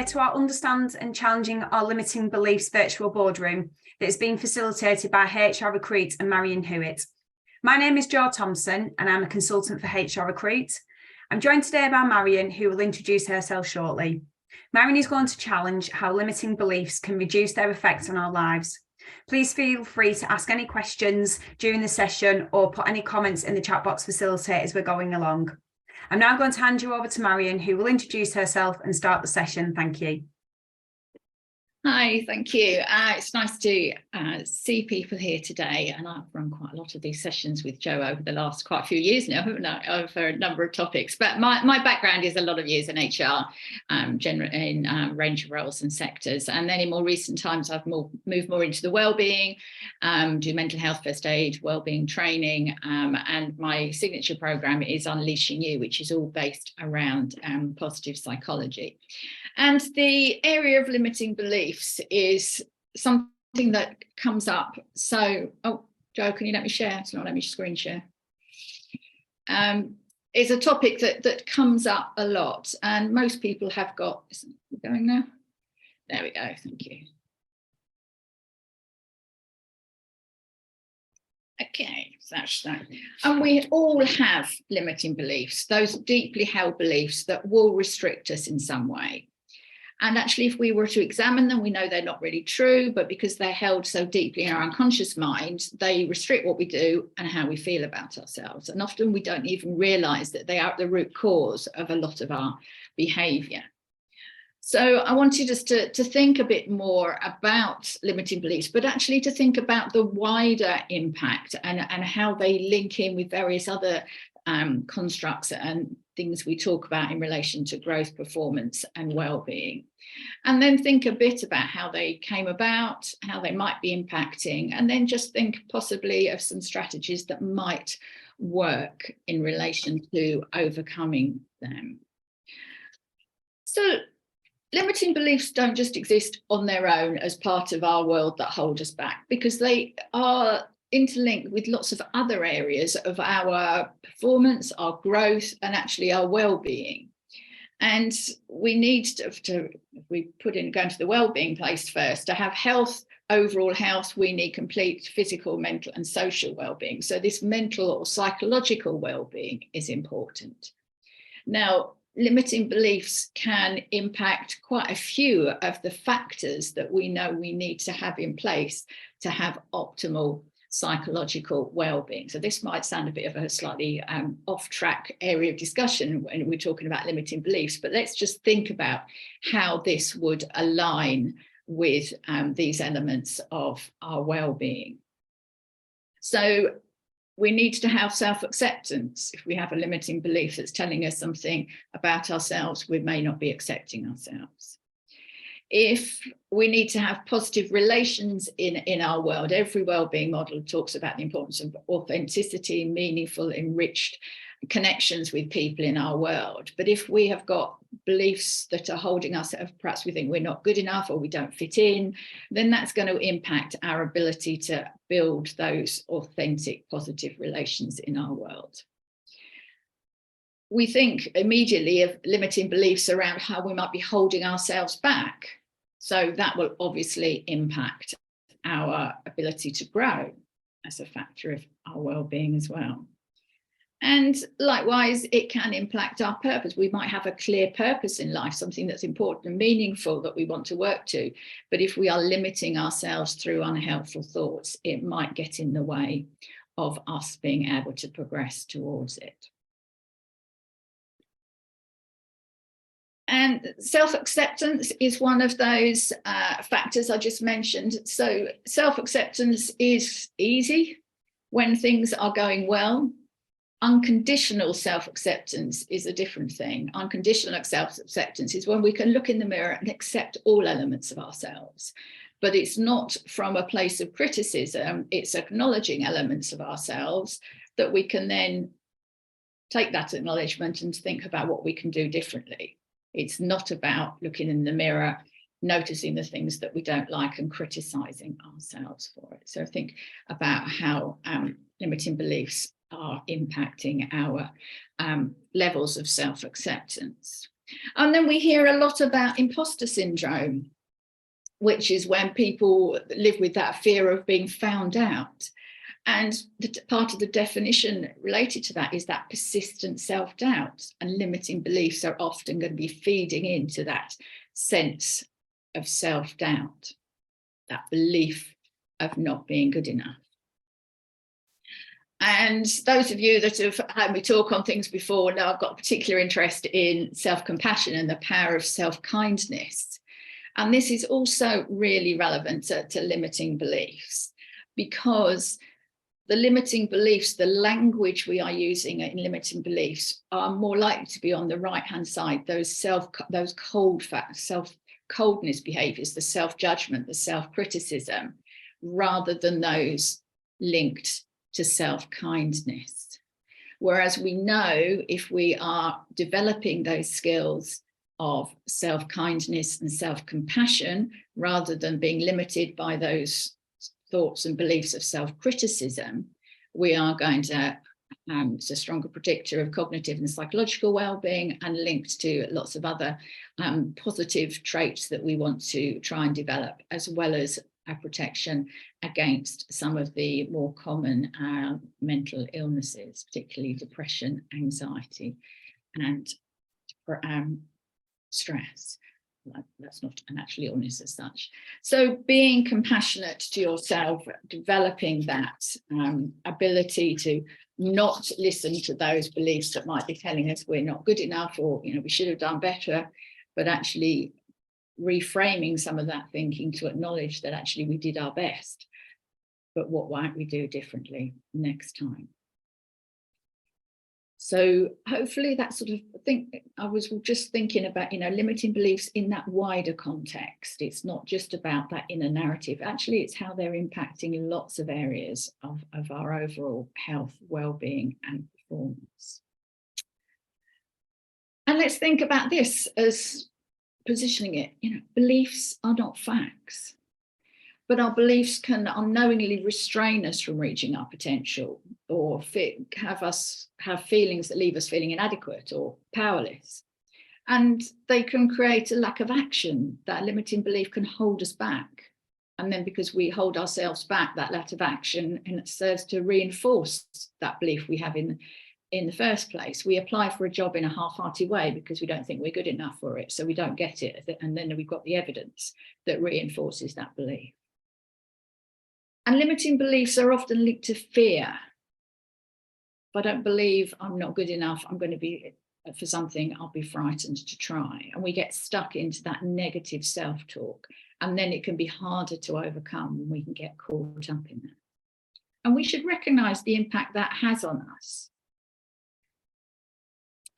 to our Understand and Challenging Our Limiting Beliefs virtual boardroom that is being facilitated by HR Recruit and Marion Hewitt. My name is Jo Thompson and I'm a consultant for HR Recruit. I'm joined today by Marion, who will introduce herself shortly. Marion is going to challenge how limiting beliefs can reduce their effect on our lives. Please feel free to ask any questions during the session or put any comments in the chat box facilitated as we're going along. I'm now going to hand you over to Marion, who will introduce herself and start the session. Thank you. Hi, thank you. It's nice to see people here today, and I've run quite a lot of these sessions with Jo over the last quite a few years now, haven't I, over a number of topics. But my background is a lot of years in HR, in a range of roles and sectors, and then in more recent times I've moved more into the wellbeing, do mental health first aid, wellbeing training, and my signature program is Unleashing You, which is all based around positive psychology. And the area of limiting beliefs is something that comes up. So, oh, Jo, can you let me share? It's not let me screen share. It's a topic that comes up a lot, and most people have got, is it going now? There we go, thank you. Okay, so that's that. And we all have limiting beliefs, those deeply held beliefs that will restrict us in some way. And actually, if we were to examine them, we know they're not really true, but because they're held so deeply in our unconscious mind, they restrict what we do and how we feel about ourselves. And often we don't even realize that they are at the root cause of a lot of our behavior. So I wanted us to think a bit more about limiting beliefs, but actually to think about the wider impact and how they link in with various other constructs and things we talk about in relation to growth, performance and well-being. And then think a bit about how they came about, how they might be impacting, and then just think possibly of some strategies that might work in relation to overcoming them. So limiting beliefs don't just exist on their own as part of our world that hold us back, because they are interlinked with lots of other areas of our performance, our growth, and actually our well-being. And we need to if we put in going to the well-being place first, to have health, overall health, we need complete physical, mental, and social well-being. So this mental or psychological well-being is important. Now, limiting beliefs can impact quite a few of the factors that we know we need to have in place to have optimal psychological well-being. So this might sound a bit of a slightly off-track area of discussion when we're talking about limiting beliefs, but let's just think about how this would align with these elements of our well-being. So we need to have self-acceptance. If we have a limiting belief that's telling us something about ourselves, we may not be accepting ourselves. If we need to have positive relations in our world, every wellbeing model talks about the importance of authenticity, meaningful, enriched connections with people in our world. But if we have got beliefs that are holding us, perhaps we think we're not good enough or we don't fit in, then that's going to impact our ability to build those authentic, positive relations in our world. We think immediately of limiting beliefs around how we might be holding ourselves back. So that will obviously impact our ability to grow as a factor of our well-being as well. And likewise, it can impact our purpose. We might have a clear purpose in life, something that's important and meaningful that we want to work to. But if we are limiting ourselves through unhelpful thoughts, it might get in the way of us being able to progress towards it. And self-acceptance is one of those factors I just mentioned. So self-acceptance is easy when things are going well. Unconditional self-acceptance is a different thing. Unconditional self-acceptance is when we can look in the mirror and accept all elements of ourselves. But it's not from a place of criticism, it's acknowledging elements of ourselves that we can then take that acknowledgement and think about what we can do differently. It's not about looking in the mirror, noticing the things that we don't like and criticizing ourselves for it. So think about how limiting beliefs are impacting our levels of self-acceptance. And then we hear a lot about imposter syndrome, which is when people live with that fear of being found out. And part of the definition related to that is that persistent self-doubt, and limiting beliefs are often going to be feeding into that sense of self-doubt, that belief of not being good enough. And those of you that have had me talk on things before know I've got a particular interest in self-compassion and the power of self-kindness. And this is also really relevant to limiting beliefs, because the limiting beliefs, the language we are using in limiting beliefs, are more likely to be on the right-hand side, those coldness behaviors, the self-judgment, the self-criticism, rather than those linked to self-kindness. Whereas we know if we are developing those skills of self-kindness and self-compassion, rather than being limited by those thoughts and beliefs of self-criticism, we are going to, it's a stronger predictor of cognitive and psychological well-being, and linked to lots of other positive traits that we want to try and develop, as well as a protection against some of the more common mental illnesses, particularly depression, anxiety, and stress. That's not an actual illness as such. So being compassionate to yourself, developing that ability to not listen to those beliefs that might be telling us we're not good enough, or we should have done better, but actually reframing some of that thinking to acknowledge that actually we did our best, but what might we do differently next time? So hopefully that sort of thing, I was just thinking about, limiting beliefs in that wider context. It's not just about that inner narrative. Actually, it's how they're impacting lots of areas of our overall health, well-being and performance. And let's think about this as positioning it, beliefs are not facts, but our beliefs can unknowingly restrain us from reaching our potential, or have us have feelings that leave us feeling inadequate or powerless. And they can create a lack of action. That limiting belief can hold us back. And then because we hold ourselves back, that lack of action, and it serves to reinforce that belief we have in the first place. We apply for a job in a half-hearted way because we don't think we're good enough for it, so we don't get it, and then we've got the evidence that reinforces that belief. And limiting beliefs are often linked to fear. If I don't believe I'm not good enough, I'm going to be for something, I'll be frightened to try, and we get stuck into that negative self-talk, and then it can be harder to overcome when we can get caught up in that. And we should recognize the impact that has on us.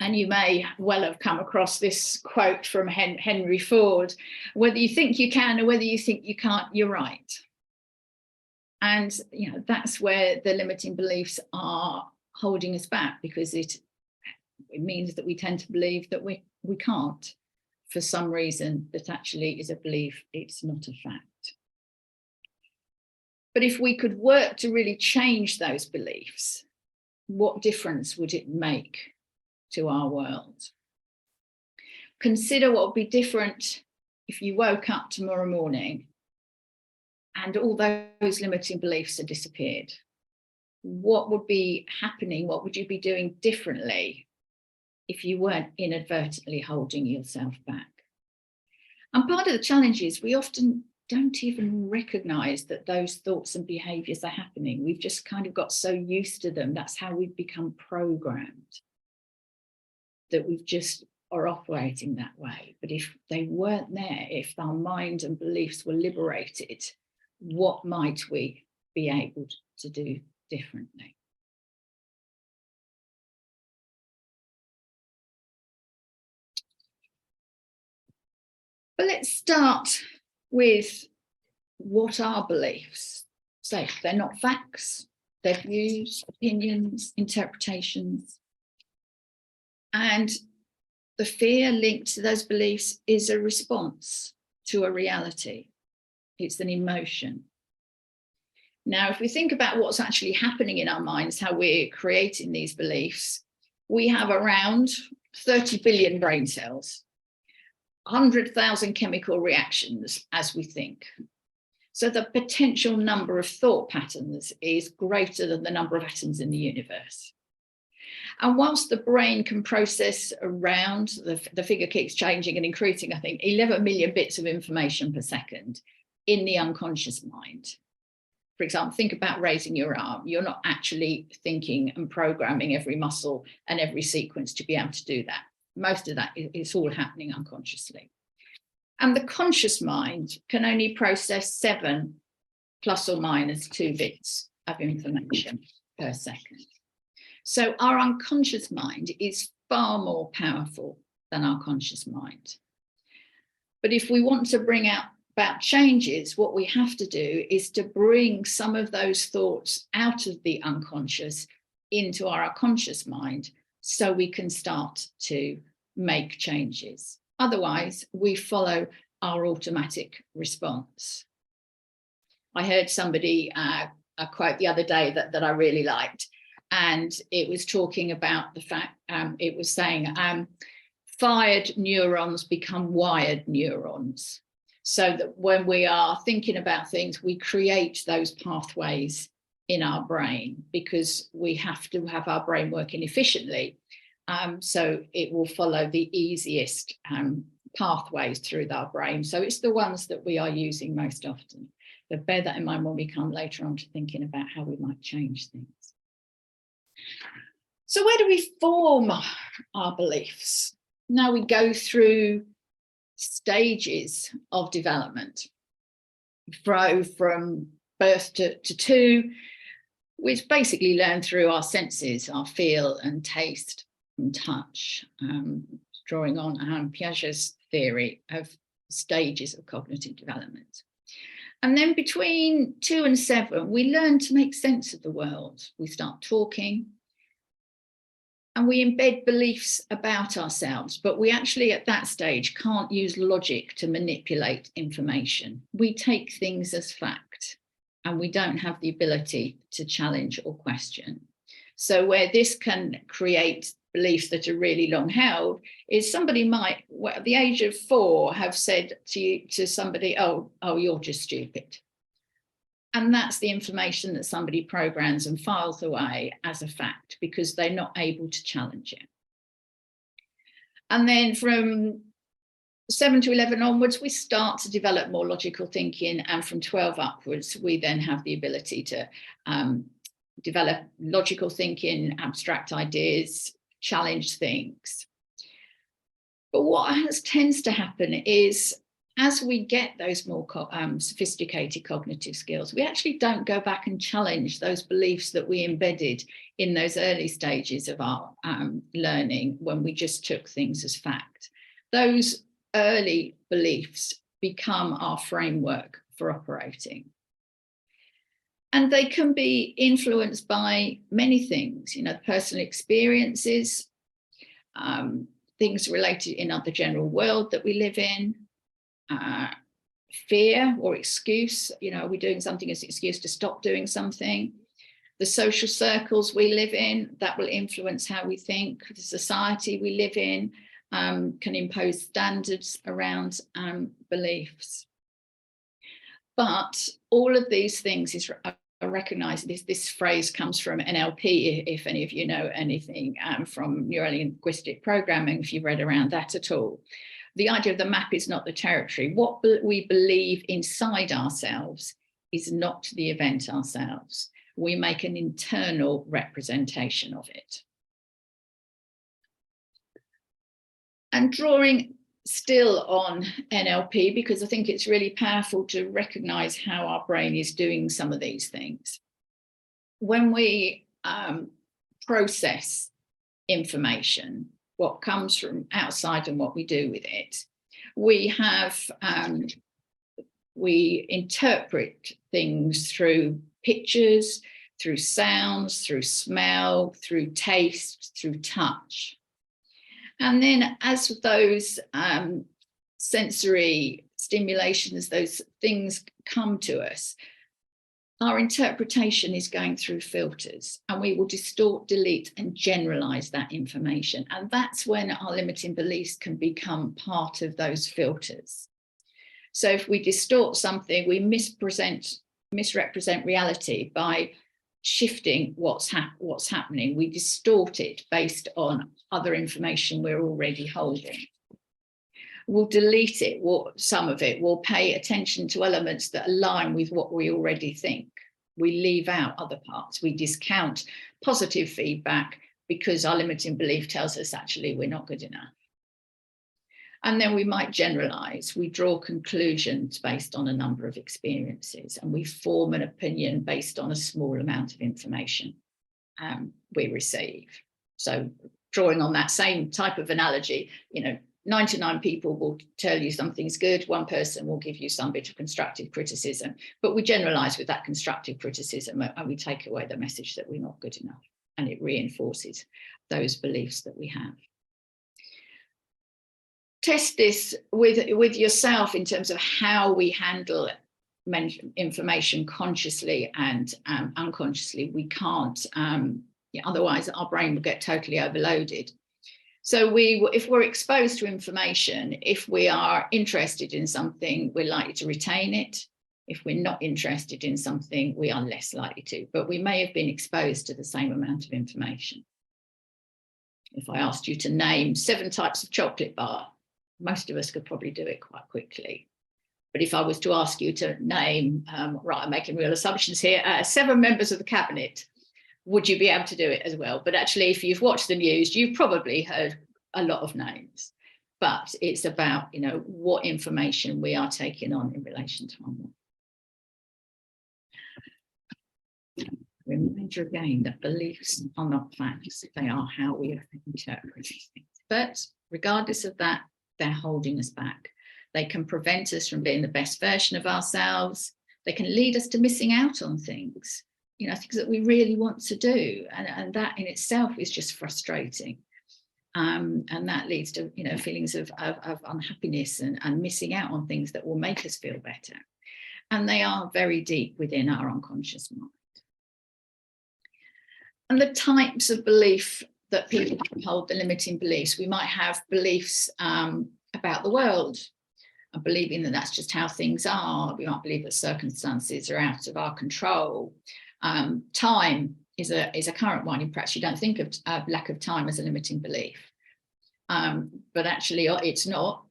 And you may well have come across this quote from Henry Ford: whether you think you can or whether you think you can't, you're right. And that's where the limiting beliefs are holding us back, because it means that we tend to believe that we can't, for some reason that actually is a belief, it's not a fact. But if we could work to really change those beliefs, what difference would it make to our world? Consider what would be different if you woke up tomorrow morning and all those limiting beliefs had disappeared. What would be happening? What would you be doing differently if you weren't inadvertently holding yourself back? And part of the challenge is we often don't even recognize that those thoughts and behaviors are happening. We've just kind of got so used to them. That's how we've become programmed, that we've just are operating that way. But if they weren't there, if our mind and beliefs were liberated, what might we be able to do differently? But let's start with what are beliefs. So they're not facts, they're views, opinions, interpretations. And the fear linked to those beliefs is a response to a reality. It's an emotion. Now, if we think about what's actually happening in our minds, how we're creating these beliefs, we have around 30 billion brain cells, 100,000 chemical reactions as we think. So the potential number of thought patterns is greater than the number of atoms in the universe. And whilst the brain can process around, the figure keeps changing and increasing, I think 11 million bits of information per second in the unconscious mind. For example, think about raising your arm. You're not actually thinking and programming every muscle and every sequence to be able to do that. Most of that is all happening unconsciously. And the conscious mind can only process 7 plus or minus 2 bits of information per second. So our unconscious mind is far more powerful than our conscious mind. But if we want to bring about changes, what we have to do is to bring some of those thoughts out of the unconscious into our conscious mind so we can start to make changes. Otherwise, we follow our automatic response. I heard somebody a quote the other day that I really liked, and it was talking about the fact, it was saying, fired neurons become wired neurons. So that when we are thinking about things, we create those pathways in our brain because we have to have our brain working efficiently. So it will follow the easiest pathways through our brain. So it's the ones that we are using most often. But bear that in mind when we come later on to thinking about how we might change things. So where do we form our beliefs? Now we go through stages of development. From birth to 2, which basically learn through our senses, our feel and taste and touch, drawing on Piaget's theory of stages of cognitive development. And then between 2 and 7, we learn to make sense of the world. We start talking and we embed beliefs about ourselves, but we actually at that stage can't use logic to manipulate information. We take things as fact and we don't have the ability to challenge or question. So where this can create beliefs that are really long held is somebody might, at the age of 4, have said to somebody, oh, you're just stupid. And that's the information that somebody programs and files away as a fact because they're not able to challenge it. And then from 7 to 11 onwards, we start to develop more logical thinking. And from 12 upwards, we then have the ability to develop logical thinking, abstract ideas, challenge things. But what tends to happen is as we get those more sophisticated cognitive skills, we actually don't go back and challenge those beliefs that we embedded in those early stages of our learning when we just took things as fact. Those early beliefs become our framework for operating. And they can be influenced by many things, personal experiences, things related in the general world that we live in, fear or excuse, are we doing something as an excuse to stop doing something? The social circles we live in, that will influence how we think. The society we live in can impose standards around beliefs. But all of these things is recognized. This phrase comes from NLP, if any of you know anything from neuro-linguistic programming, if you've read around that at all. The idea of the map is not the territory. What we believe inside ourselves is not the event ourselves. We make an internal representation of it. And drawing still on NLP, because I think it's really powerful to recognize how our brain is doing some of these things. When we process information, what comes from outside and what we do with it, we interpret things through pictures, through sounds, through smell, through taste, through touch. And then as those sensory stimulations, those things come to us, our interpretation is going through filters, and we will distort, delete, and generalize that information. And that's when our limiting beliefs can become part of those filters. So if we distort something, we misrepresent reality by shifting what's happening. We distort it based on other information we're already holding. We'll delete it, some of it. We'll pay attention to elements that align with what we already think. We leave out other parts. We discount positive feedback because our limiting belief tells us actually we're not good enough. And then we might generalize. We draw conclusions based on a number of experiences, and we form an opinion based on a small amount of information we receive. So drawing on that same type of analogy, 99 people will tell you something's good, one person will give you some bit of constructive criticism, but we generalize with that constructive criticism and we take away the message that we're not good enough, and it reinforces those beliefs that we have. Test this with yourself in terms of how we handle information consciously and unconsciously. We can't, otherwise our brain will get totally overloaded. So if we're exposed to information, if we are interested in something, we're likely to retain it. If we're not interested in something, we are less likely to, but we may have been exposed to the same amount of information. If I asked you to name 7 types of chocolate bar, most of us could probably do it quite quickly. But if I was to ask you to name, right, I'm making real assumptions here, 7 members of the cabinet, would you be able to do it as well? But actually, if you've watched the news, you've probably heard a lot of names. But it's about, what information we are taking on in relation to our work. Reminder again that beliefs are not facts. They are how we interpret things. But regardless of that, they're holding us back. They can prevent us from being the best version of ourselves. They can lead us to missing out on things, things that we really want to do. And that in itself is just frustrating. And that leads to, feelings of unhappiness and missing out on things that will make us feel better. And they are very deep within our unconscious mind. And the types of belief that people hold, the limiting beliefs, we might have beliefs about the world, and believing that that's just how things are. We might believe that circumstances are out of our control. Time is a current one. Perhaps you don't think of lack of time as a limiting belief, but actually it's not.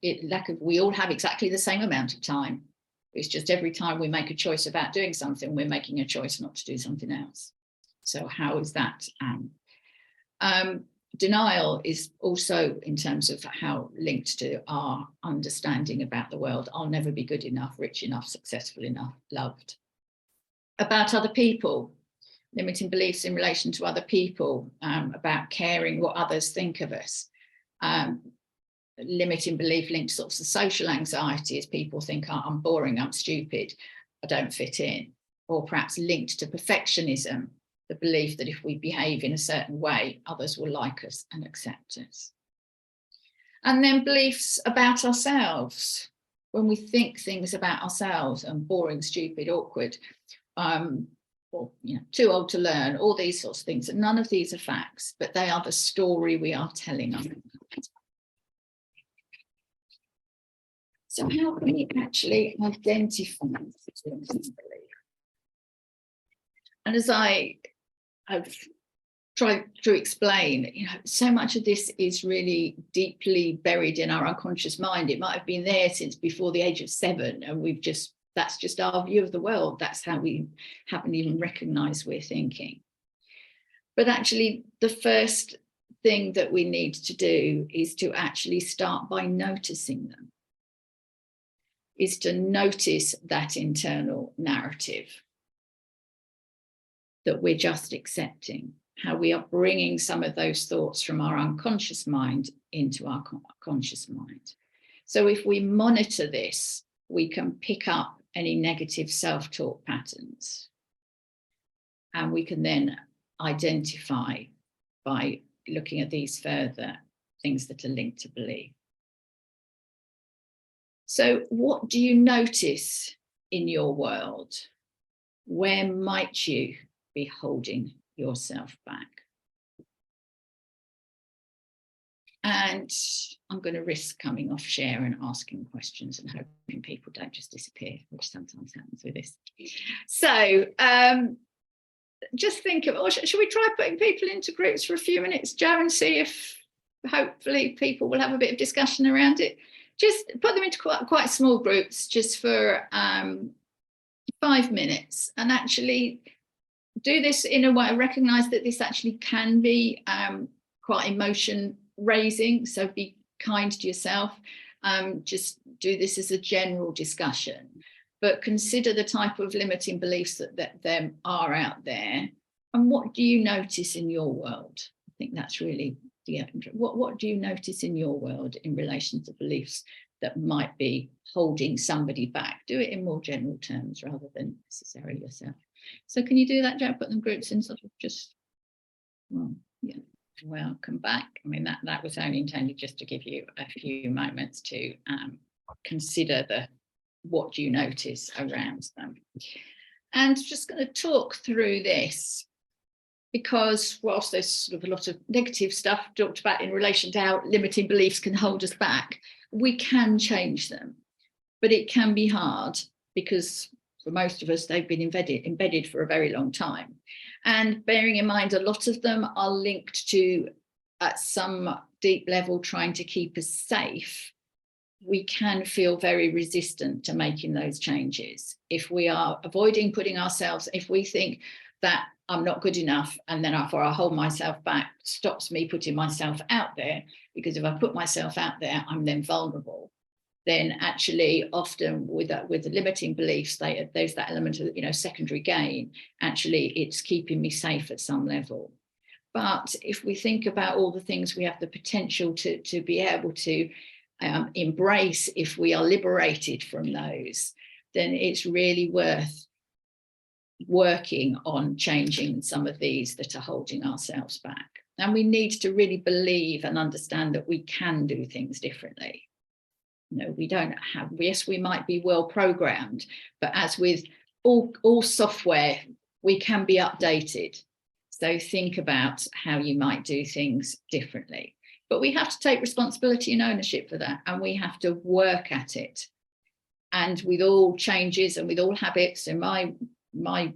We all have exactly the same amount of time. It's just every time we make a choice about doing something, we're making a choice not to do something else. So how is that? Denial is also, in terms of how linked to our understanding about the world. I'll never be good enough, rich enough, successful enough, loved. About other people, limiting beliefs in relation to other people, about caring what others think of us. Limiting belief linked to sorts of social anxiety, as people think, I'm boring, I'm stupid, I don't fit in. Or perhaps linked to perfectionism, the belief that if we behave in a certain way, others will like us and accept us. And then beliefs about ourselves. When we think things about ourselves, and boring, stupid, awkward, or too old to learn, all these sorts of things. And none of these are facts, but they are the story we are telling ourselves. So how can we actually identify this belief? And as I've tried to explain, so much of this is really deeply buried in our unconscious mind. It might have been there since before the age of 7, and that's just our view of the world. That's how we haven't even recognized we're thinking. But actually, the first thing that we need to do is to actually start by noticing them, is to notice that internal narrative that we're just accepting, how we are bringing some of those thoughts from our unconscious mind into our conscious mind. So if we monitor this, we can pick up any negative self-talk patterns. And we can then identify, by looking at these further, things that are linked to belief. So what do you notice in your world? Where might you be holding yourself back? And I'm going to risk coming off share and asking questions and hoping people don't just disappear, which sometimes happens with this. So just think of, or should we try putting people into groups for a few minutes, Jo, and see if hopefully people will have a bit of discussion around it. Just put them into quite small groups just for 5 minutes, and actually do this in a way, recognize that this actually can be quite emotion raising, so be kind to yourself. Just do this as a general discussion, but consider the type of limiting beliefs that there are out there, and what do you notice in your world? I think that's really the what do you notice in your world in relation to beliefs that might be holding somebody back? Do it in more general terms rather than necessarily yourself. So can you do that, Jo? Put them groups in, sort of just, well, yeah. Welcome back. I mean, that was only intended just to give you a few moments to consider what you notice around them. And just going to talk through this, because whilst there's sort of a lot of negative stuff talked about in relation to how limiting beliefs can hold us back, we can change them, but it can be hard because for most of us, they've been embedded for a very long time. And bearing in mind, a lot of them are linked to, at some deep level, trying to keep us safe. We can feel very resistant to making those changes. If we are avoiding putting ourselves, if we think that I'm not good enough, and then therefore I hold myself back, stops me putting myself out there, because if I put myself out there, I'm then vulnerable. Then actually often with the limiting beliefs, there's that element of, secondary gain. Actually, it's keeping me safe at some level. But if we think about all the things we have the potential to be able to embrace, if we are liberated from those, then it's really worth working on changing some of these that are holding ourselves back. And we need to really believe and understand that we can do things differently. We don't have, yes, we might be well programmed, but as with all software, we can be updated. So think about how you might do things differently. But we have to take responsibility and ownership for that, and we have to work at it. And with all changes and with all habits, and my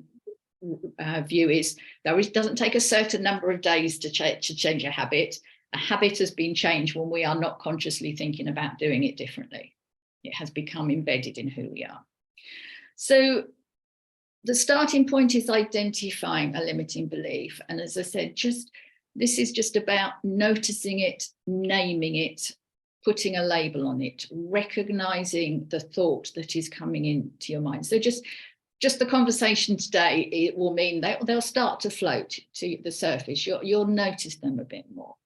view is that it doesn't take a certain number of days to change a habit. A habit has been changed when we are not consciously thinking about doing it differently. It has become embedded in who we are. So the starting point is identifying a limiting belief. And as I said, this is just about noticing it, naming it, putting a label on it, recognizing the thought that is coming into your mind. So just the conversation today, it will mean they'll start to float to the surface. You'll notice them a bit more.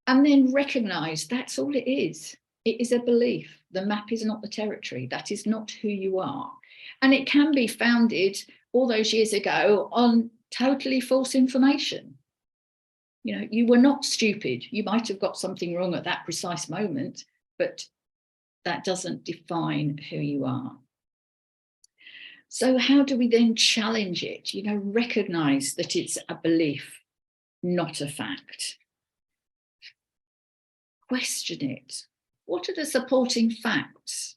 And then recognize that's all it is. It is a belief. The map is not the territory. That is not who you are. And it can be founded all those years ago on totally false information. You were not stupid. You might have got something wrong at that precise moment, but that doesn't define who you are. So how do we then challenge it? Recognize that it's a belief, not a fact. Question it. What are the supporting facts?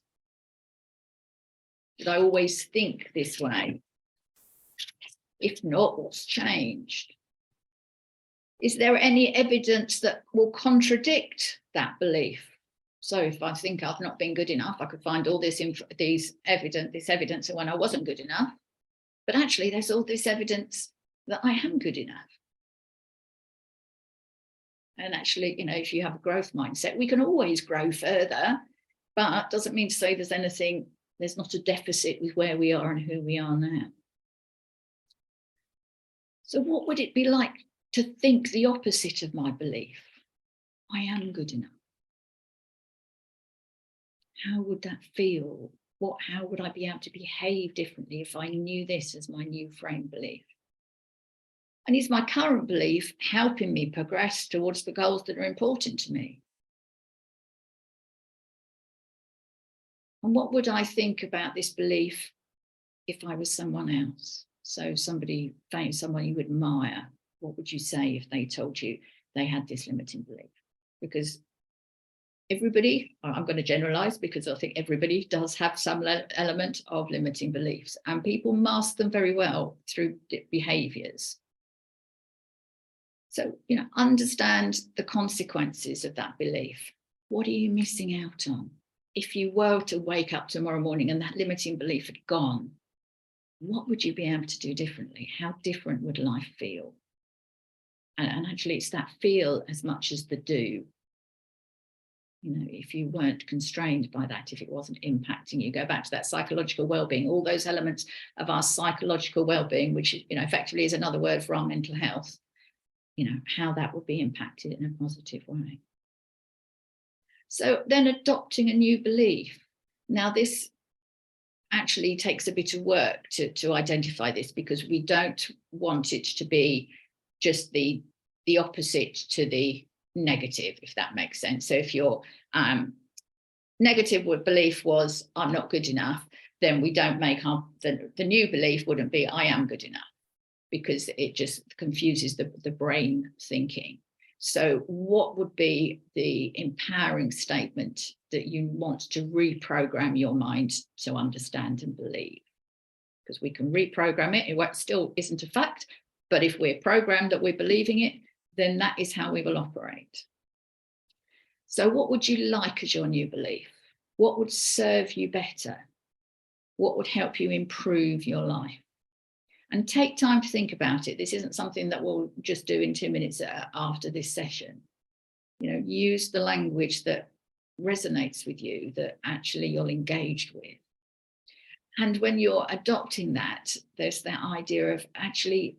Did I always think this way? If not, what's changed? Is there any evidence that will contradict that belief? So if I think I've not been good enough, I could find all this evidence of when I wasn't good enough. But actually, there's all this evidence that I am good enough. And actually, if you have a growth mindset, we can always grow further, but it doesn't mean to say there's not a deficit with where we are and who we are now. So what would it be like to think the opposite of my belief? I am good enough. How would that feel? How would I be able to behave differently if I knew this as my new frame belief? And is my current belief helping me progress towards the goals that are important to me? And what would I think about this belief if I was someone else? So somebody famous, someone you admire, what would you say if they told you they had this limiting belief? Because everybody, I'm going to generalize because I think everybody does have some element of limiting beliefs, and people mask them very well through behaviors. So, understand the consequences of that belief. What are you missing out on? If you were to wake up tomorrow morning and that limiting belief had gone, what would you be able to do differently? How different would life feel? And actually, it's that feel as much as the do. If you weren't constrained by that, if it wasn't impacting you, go back to that psychological well-being, all those elements of our psychological well-being, which effectively is another word for our mental health, how that would be impacted in a positive way. So then adopting a new belief. Now, this actually takes a bit of work to identify this, because we don't want it to be just the opposite to the negative, if that makes sense. So if your negative belief was I'm not good enough, then we don't make the new belief wouldn't be I am good enough, because it just confuses the brain thinking. So what would be the empowering statement that you want to reprogram your mind to understand and believe? Because we can reprogram it, it still isn't a fact, but if we're programmed that we're believing it, then that is how we will operate. So what would you like as your new belief? What would serve you better? What would help you improve your life? And take time to think about it. This isn't something that we'll just do in 2 minutes after this session. Use the language that resonates with you, that actually you're engaged with. And when you're adopting that, there's that idea of actually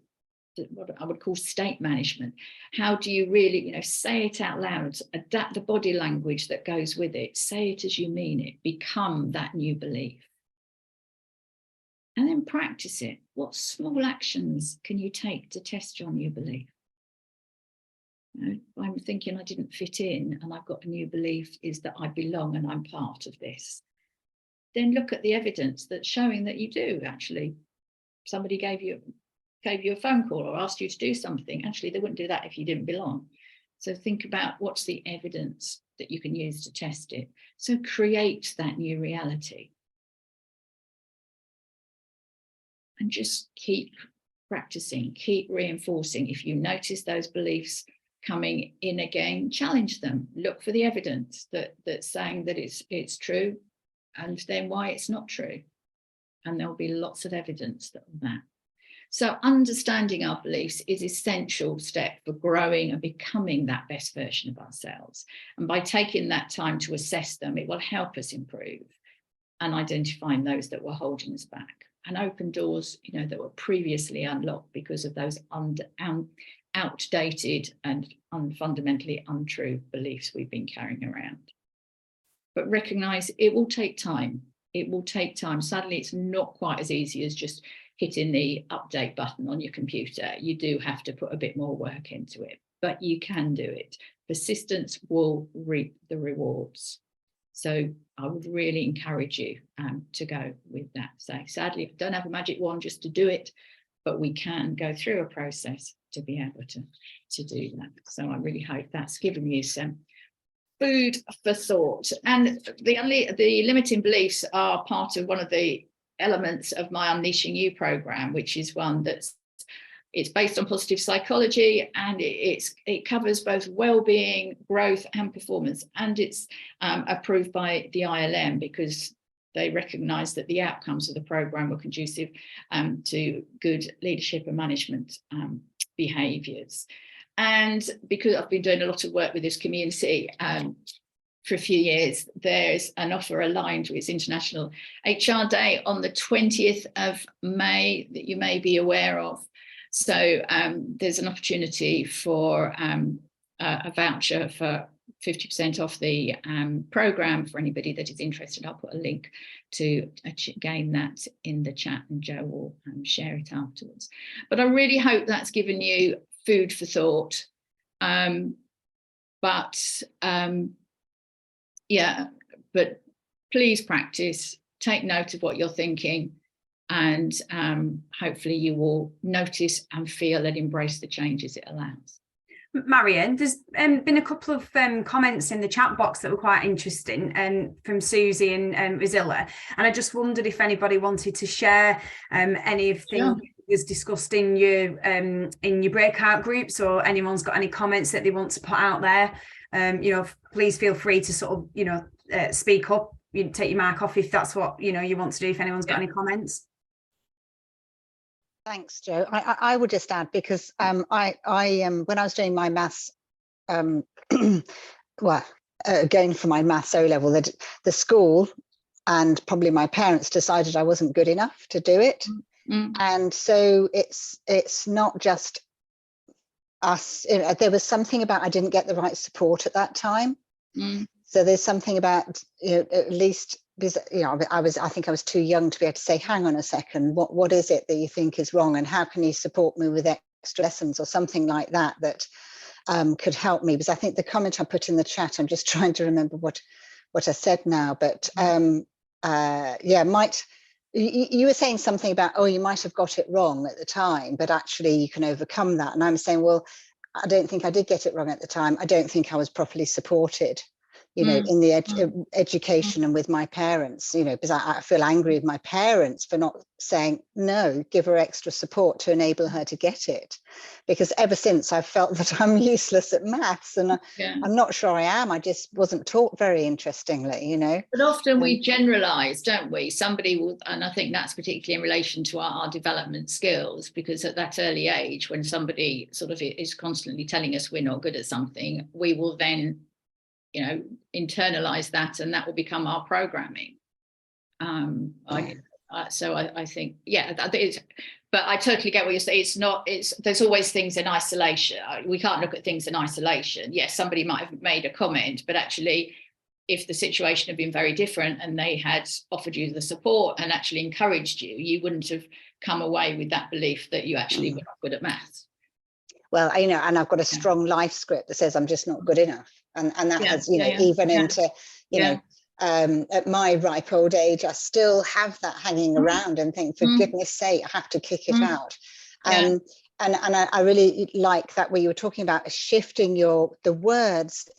what I would call state management. How do you really, say it out loud, adapt the body language that goes with it, say it as you mean it, become that new belief. And then practice it. What small actions can you take to test your new belief? I'm thinking I didn't fit in and I've got a new belief is that I belong and I'm part of this. Then look at the evidence that's showing that you do actually. Somebody gave you a phone call or asked you to do something. Actually, they wouldn't do that if you didn't belong. So think about what's the evidence that you can use to test it. So create that new reality. And just keep practicing, keep reinforcing. If you notice those beliefs coming in again, challenge them. Look for the evidence that's saying that it's true, and then why it's not true. And there'll be lots of evidence of that. So understanding our beliefs is an essential step for growing and becoming that best version of ourselves. And by taking that time to assess them, it will help us improve and identifying those that were holding us back and open doors, that were previously unlocked because of those outdated and fundamentally untrue beliefs we've been carrying around. But recognize it will take time. It will take time. Sadly, it's not quite as easy as just hitting the update button on your computer. You do have to put a bit more work into it, but you can do it. Persistence will reap the rewards. So I would really encourage you to go with that. So sadly, I don't have a magic wand just to do it, but we can go through a process to be able to do that. So I really hope that's given you some food for thought. And the limiting beliefs are part of one of the elements of my Unleashing You program, which is one it's based on positive psychology, and it covers both well-being, growth and performance, and it's approved by the ILM because they recognise that the outcomes of the program were conducive to good leadership and management behaviours. And because I've been doing a lot of work with this community for a few years, there's an offer aligned with International HR Day on the 20th of May that you may be aware of. So there's an opportunity for a voucher for 50% off the programme for anybody that is interested. I'll put a link to gain that in the chat, and Joe will share it afterwards. But I really hope that's given you food for thought. But please practice, take note of what you're thinking, And hopefully you will notice and feel and embrace the changes it allows. Marion, there's been a couple of comments in the chat box that were quite interesting from Susie and Rosilla, and I just wondered if anybody wanted to share any of things that was discussed in your breakout groups, or anyone's got any comments that they want to put out there. Please feel free to sort of speak up. You take your mic off if that's what you want to do. If anyone's got any comments. Thanks, Jo. I would just add, because when I was doing my maths, going for my maths O level, the school and probably my parents decided I wasn't good enough to do it. And so it's not just us. There was something about I didn't get the right support at that time. So there's something about, at least, because I think I was too young to be able to say, hang on a second, what is it that you think is wrong, and how can you support me with extra lessons or something like that could help me? Because I think the comment I put in the chat, I'm just trying to remember what I said now, but you were saying something about, you might have got it wrong at the time, but actually you can overcome that. And I'm saying, well, I don't think I did get it wrong at the time. I don't think I was properly supported, in the education and with my parents, because I feel angry with my parents for not saying, no, give her extra support to enable her to get it. Because ever since I've felt that I'm useless at maths, and I'm not sure I am. I just wasn't taught very interestingly, But often we generalize, don't we? Somebody will, and I think that's particularly in relation to our development skills, because at that early age, when somebody sort of is constantly telling us we're not good at something, we will then internalize that, and that will become our programming. So I think, but I totally get what you're saying. There's always things in isolation. We can't look at things in isolation. Yes, somebody might have made a comment, but actually, if the situation had been very different and they had offered you the support and actually encouraged you, you wouldn't have come away with that belief that you actually were not good at maths. Well, and I've got a strong life script that says I'm just not good enough. And that has, even into, at my ripe old age, I still have that hanging around and think, for goodness sake, I have to kick it out. And I really like that where you were talking about shifting the words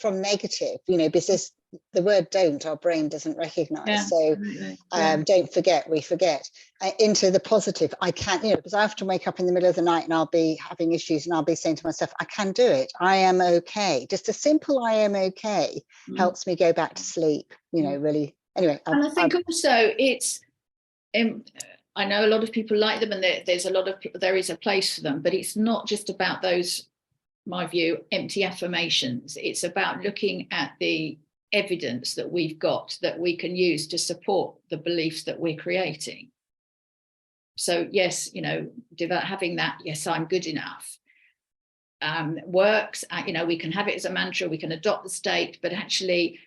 from negative, because the word don't, our brain doesn't recognize. So don't forget, we forget, into the positive. I can't, because I often wake up in the middle of the night and I'll be having issues and I'll be saying to myself, I can do it. I am okay. Just a simple I am okay helps me go back to sleep, really. Anyway. And I think also it's, I know a lot of people like them, and there is a place for them, but it's not just about those, my view, empty affirmations. It's about looking at the evidence that we've got that we can use to support the beliefs that we're creating. So yes, having that, yes, I'm good enough, works. We can have it as a mantra, we can adopt the state, but actually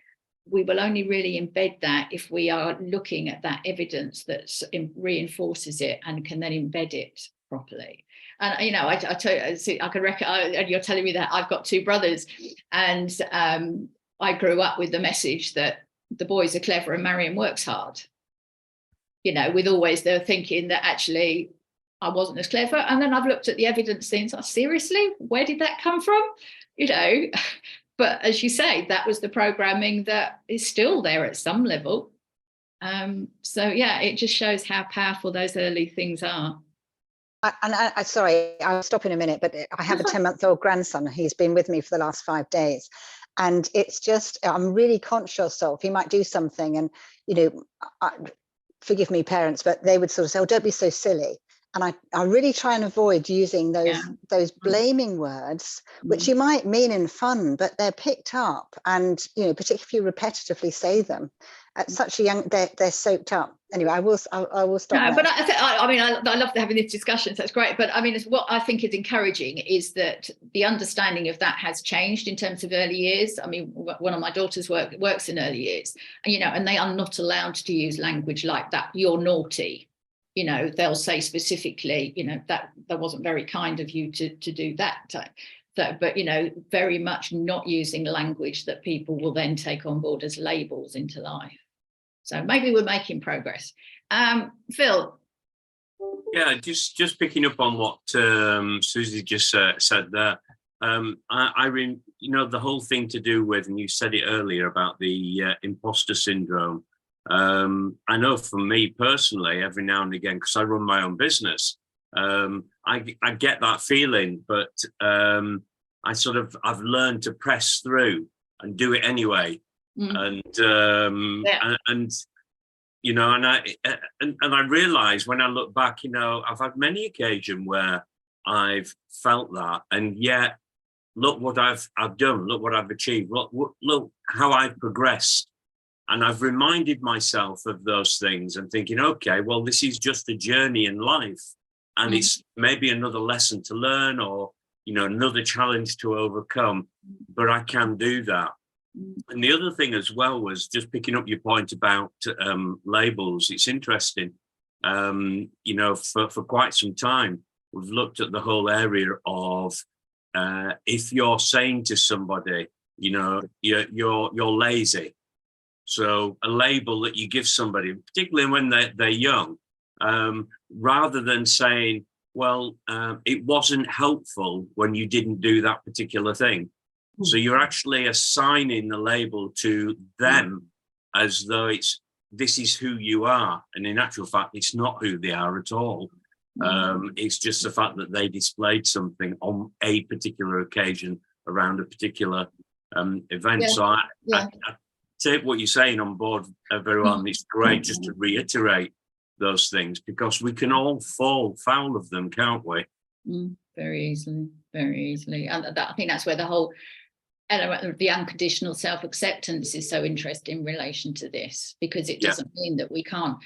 we will only really embed that if we are looking at that evidence that reinforces it and can then embed it properly. And I tell you, I can reckon, you're telling me that I've got two brothers, and I grew up with the message that the boys are clever and Marion works hard. With always they're thinking that actually I wasn't as clever. And then I've looked at the evidence things. Seriously, where did that come from? But as you say, that was the programming that is still there at some level. It just shows how powerful those early things are. Sorry, I'll stop in a minute, but I have a 10-month-old grandson. He's been with me for the last 5 days. And it's just, I'm really conscious of, he might do something and, forgive me parents, but they would sort of say, oh, don't be so silly. And I really try and avoid using those blaming words, which you might mean in fun, but they're picked up. And, particularly if you repetitively say them at such a young, they're soaked up. Anyway, I will stop. No, but I love having this discussion. So that's great. But what I think is encouraging is that the understanding of that has changed in terms of early years. One of my daughters works in early years, and they are not allowed to use language like that. You're naughty. They'll say specifically, that wasn't very kind of you to do that. But, very much not using language that people will then take on board as labels into life. So maybe we're making progress. Phil. Yeah, just picking up on what Susie just said there. The whole thing to do with, and you said it earlier about the imposter syndrome. I know for me personally, every now and again, because I run my own business, I get that feeling, but I've learned to press through and do it anyway. And I realize when I look back, I've had many occasions where I've felt that, and yet look what I've done, look what I've achieved, look how I've progressed. And I've reminded myself of those things and thinking, okay, well, this is just a journey in life, and it's maybe another lesson to learn, or another challenge to overcome, but I can do that. And the other thing as well was just picking up your point about labels. It's interesting, for quite some time, we've looked at the whole area of if you're saying to somebody, you're lazy. So a label that you give somebody, particularly when they're young, rather than saying, well, it wasn't helpful when you didn't do that particular thing. So you're actually assigning the label to them as though this is who you are. And in actual fact, it's not who they are at all. It's just the fact that they displayed something on a particular occasion around a particular event. Yeah. So I take what you're saying on board, everyone. It's great just to reiterate those things, because we can all fall foul of them, can't we? Very easily. And I think that's where the whole element of the unconditional self-acceptance is so interesting in relation to this, because it doesn't mean that we can't,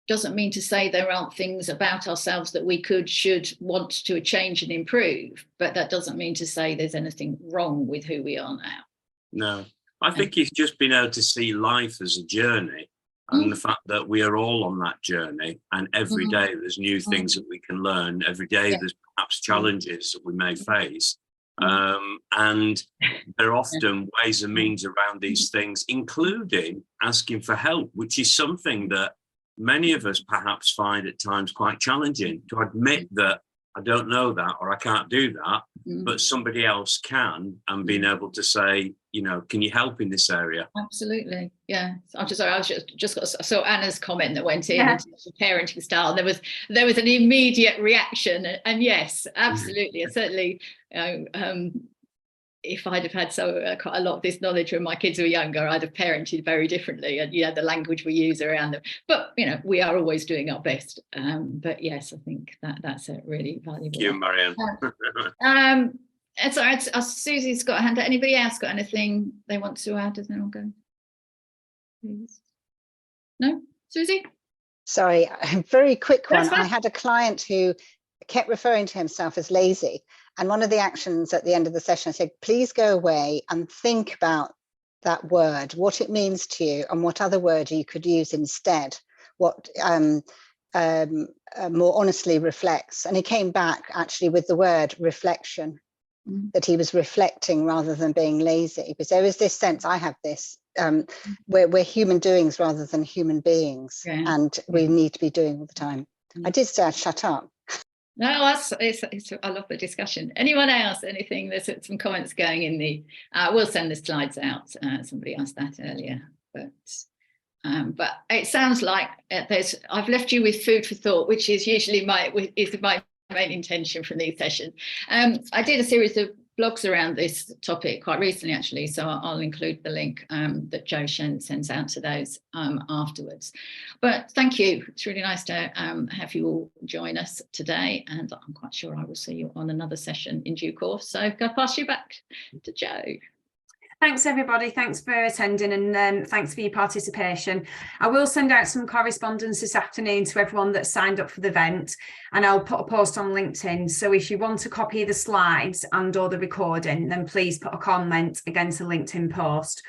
doesn't mean to say there aren't things about ourselves that we should want to change and improve, but that doesn't mean to say there's anything wrong with who we are now. No, I think it's just been able to see life as a journey, and the fact that we are all on that journey, and every day there's new things that we can learn. Every day there's perhaps challenges that we may face. And there are often ways and means around these things, including asking for help, which is something that many of us perhaps find at times quite challenging to admit that I don't know that, or I can't do that, but somebody else can, and being able to say, can you help in this area? Absolutely. Yeah. I saw Anna's comment that went in into parenting style. There was an immediate reaction, and yes, absolutely. Certainly, if I'd have had quite a lot of this knowledge when my kids were younger, I'd have parented very differently, and the language we use around them. But we are always doing our best. But yes, I think that's a really valuable. Thank you, Marianne. Susie's got a hand. Anybody else got anything they want to add? Does anyone go? Please. No, Susie? Sorry, a very quick one. That's fine. I had a client who kept referring to himself as lazy. And one of the actions at the end of the session, I said, please go away and think about that word, what it means to you, and what other word you could use instead, what more honestly reflects. And he came back actually with the word reflection, that he was reflecting rather than being lazy. Because there is this sense, I have this, we're human doings rather than human beings, and we need to be doing all the time. I did say I'd shut up. No, I love the discussion. Anyone else? Anything? There's some comments going in the. We'll send the slides out. Somebody asked that earlier, but it sounds like I've left you with food for thought, which is usually my main intention from these sessions. I did a series of blogs around this topic quite recently, actually, so I'll include the link that Joe sends out to those afterwards. But thank you. It's really nice to have you all join us today, and I'm quite sure I will see you on another session in due course. So I'll pass you back to Joe. Thanks, everybody. Thanks for attending, and thanks for your participation. I will send out some correspondence this afternoon to everyone that signed up for the event, and I'll put a post on LinkedIn. So if you want a copy of the slides and or the recording, then please put a comment against the LinkedIn post.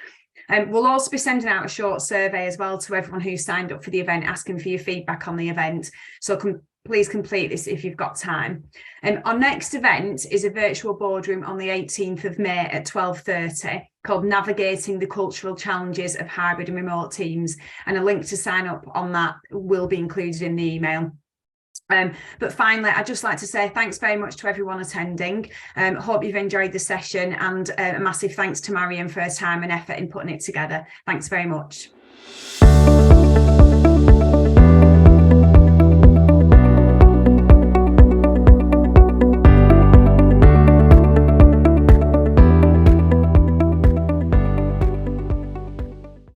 We'll also be sending out a short survey as well to everyone who signed up for the event, asking for your feedback on the event. So please complete this if you've got time. Our next event is a virtual boardroom on the 18th of May at 12:30. called Navigating the Cultural Challenges of Hybrid and Remote Teams, and a link to sign up on that will be included in the email. But finally, I'd just like to say thanks very much to everyone attending. Hope you've enjoyed the session, and a massive thanks to Marion for her time and effort in putting it together. Thanks very much.